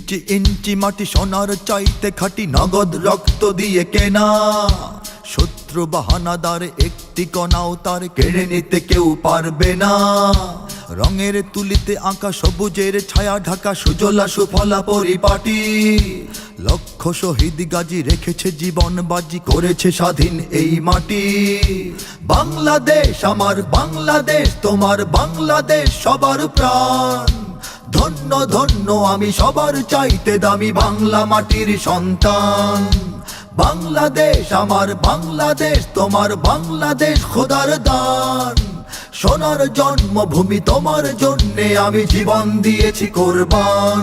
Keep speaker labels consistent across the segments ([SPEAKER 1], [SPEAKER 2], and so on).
[SPEAKER 1] ইঞ্চি ইঞ্চি মাটি সোনার চাইতে খাঁটি, নগদ রক্ত দিয়ে কেনা। শত্রু বাহানাদার একটি কণাও তার কেড়ে নিতে কেউ পারবে না। রঙের তুলিতে আঁকা সবুজের ছায়া ঢাকা সুজলা সুফলা পরিপাটি। লক্ষ শহীদ গাজী রেখেছে জীবন বাজি, করেছে স্বাধীন এই মাটি। বাংলাদেশ আমার বাংলাদেশ, তোমার বাংলাদেশ সবার প্রাণ। ধন্য ধন্য আমি সবার চাইতে দামি বাংলা মাটির সন্তান। বাংলাদেশ আমার বাংলাদেশ, তোমার বাংলাদেশ খোদার দান। সোনার জন্মভূমি তোমার জন্যে আমি জীবন দিয়েছি কোরবান।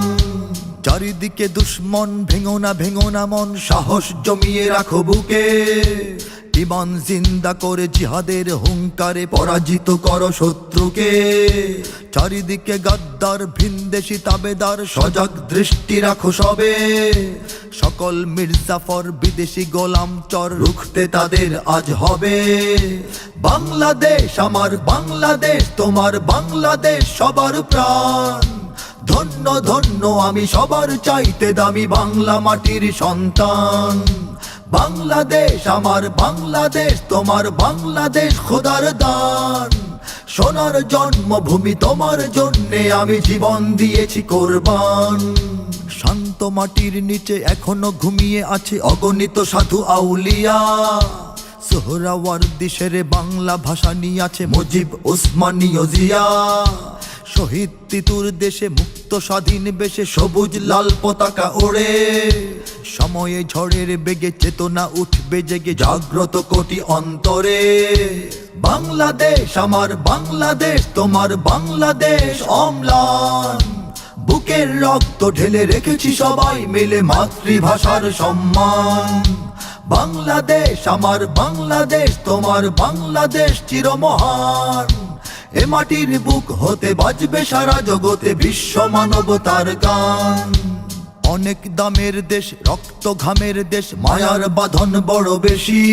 [SPEAKER 1] চারিদিকে দুশ্মন, ভেঙো না মন, সাহস জমিয়ে রাখো বুকে। ইমান জিন্দা করে জিহাদের হুঙ্কারে পরাজিত করো শত্রুকে। চারিদিকে গাদ্দার ভিনদেশি তাবেদার, সজাগ দৃষ্টি রাখো সবে। সকল মির্জাফর বিদেশি গোলাম চর, রুখতে তাদের আজ হবে। বাংলাদেশ আমার বাংলাদেশ, তোমার বাংলাদেশ সবার প্রাণ। ধন্য ধন্য আমি সবার চাইতে দামি বাংলা মাটির সন্তান। বাংলাদেশ আমার বাংলাদেশ, তোমার বাংলাদেশ খোদার দান। সোনার জন্মভূমি তোমার জন্যে আমি জীবন দিয়েছি কোরবান। শান্ত মাটির নিচে এখনো ঘুমিয়ে আছে অগণিত সাধু আউলিয়া। সোহরাওয়ার্দী শেরে বাংলা ভাষা নিয়ে আছে মুজিব, ওসমানী ও জিয়া। শহীদ তিতুর দেশে মুক্ত স্বাধীন বেশে সবুজ লাল পতাকা ওড়ে। সময়ে ঝড়ের বেগে চেতনা উঠবে জেগে, জাগ্রত কোটি অন্তরে। বাংলাদেশ আমার বাংলাদেশ, তোমার বাংলাদেশ অম্লান। বুকের রক্ত ঢেলে রেখেছি সবাই মিলে মাতৃভাষার সম্মান। বাংলাদেশ আমার বাংলাদেশ, তোমার বাংলাদেশ চিরমহান। এ মাটির বুক হতে বাজবে সারা জগতে বিশ্ব মানবতার গান। অনেক দামের দেশ, রক্ত ঘামের দেশ, মায়ার বাঁধন বড় বেশি।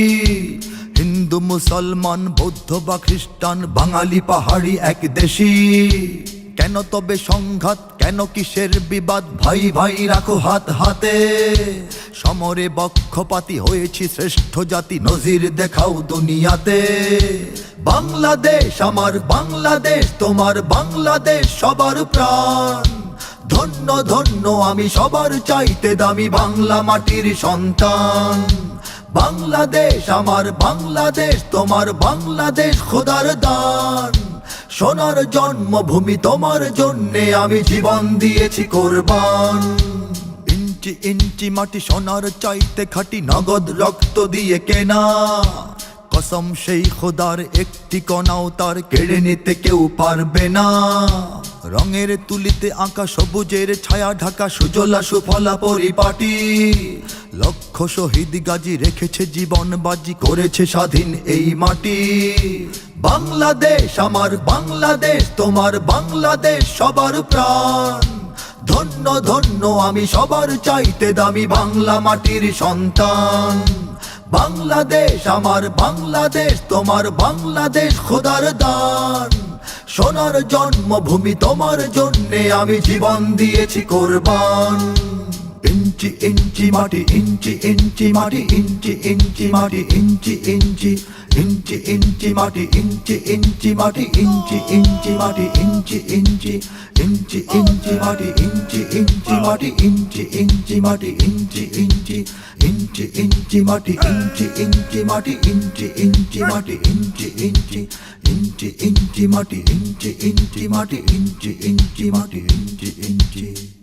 [SPEAKER 1] হিন্দু মুসলমান বৌদ্ধ বা খ্রিস্টান, বাঙালি পাহাড়ি এক দেশি। কেন তবে সংঘাত, কেন কিসের বিবাদ, ভাই ভাই রাখো হাত হাতে। সমরে বক্ষপাতী হয়েছি শ্রেষ্ঠ জাতি, নজির দেখাও দুনিয়াতে। বাংলাদেশ আমার বাংলাদেশ, তোমার বাংলাদেশ সবার প্রাণ। ধন্য ধন্য আমি সবার চাইতে দামি বাংলা মাটির সন্তান। বাংলাদেশ আমার বাংলাদেশ, তোমার বাংলাদেশ খোদার দান। সোনার জন্মভূমি তোমার জন্যে আমি জীবন দিয়েছি কোরবান। ইঞ্চি ইঞ্চি মাটি সোনার চাইতে খাঁটি, নগদ রক্ত দিয়ে কেনা। কসম সেই খোদার একটি কণাও তার কেড়ে নিতে কেউ পারবে না। রঙের তুলিতে আঁকা সবুজের ছায়া ঢাকা সুজলা সুফলা পরিপাটি। লক্ষ শহীদ গাজী রেখেছে জীবন বাজি, করেছে স্বাধীন এই মাটি। বাংলাদেশ আমার বাংলাদেশ, তোমার বাংলাদেশ সবার প্রাণ। ধন্য ধন্য আমি সবার চাইতে দামি বাংলা মাটির সন্তান। বাংলাদেশ আমার বাংলাদেশ, তোমার বাংলাদেশ খোদার দান। সোনার জন্মভূমি তোমার জন্যে আমি জীবন দিয়েছি কোরবান। ইঞ্চি ইঞ্চি মাটি, ইঞ্চি ইঞ্চি মাটি, ইঞ্চি ইঞ্চি মাটি, ইঞ্চি ইঞ্চি ইঞ্চি ইঞ্চি মাটি, ইঞ্চি ইঞ্চি মাটি, ইঞ্চি ইঞ্চি মাটি, ইঞ্চি ইঞ্চি ইঞ্চি ইঞ্চি মাটি, ইঞ্চি ইঞ্চি মাটি, ইঞ্চি ইঞ্চি মাটি, ইঞ্চি ইঞ্চি ইঞ্চি ইঞ্চি মাটি, ইঞ্চি ইঞ্চি মাটি, ইঞ্চি ইঞ্চি মাটি, ইঞ্চি ইঞ্চি ইঞ্চি ইঞ্চি মাটি, ইঞ্চি ইঞ্চি মাটি, ইঞ্চি ইঞ্চি মাটি, ইঞ্চি ইঞ্চি।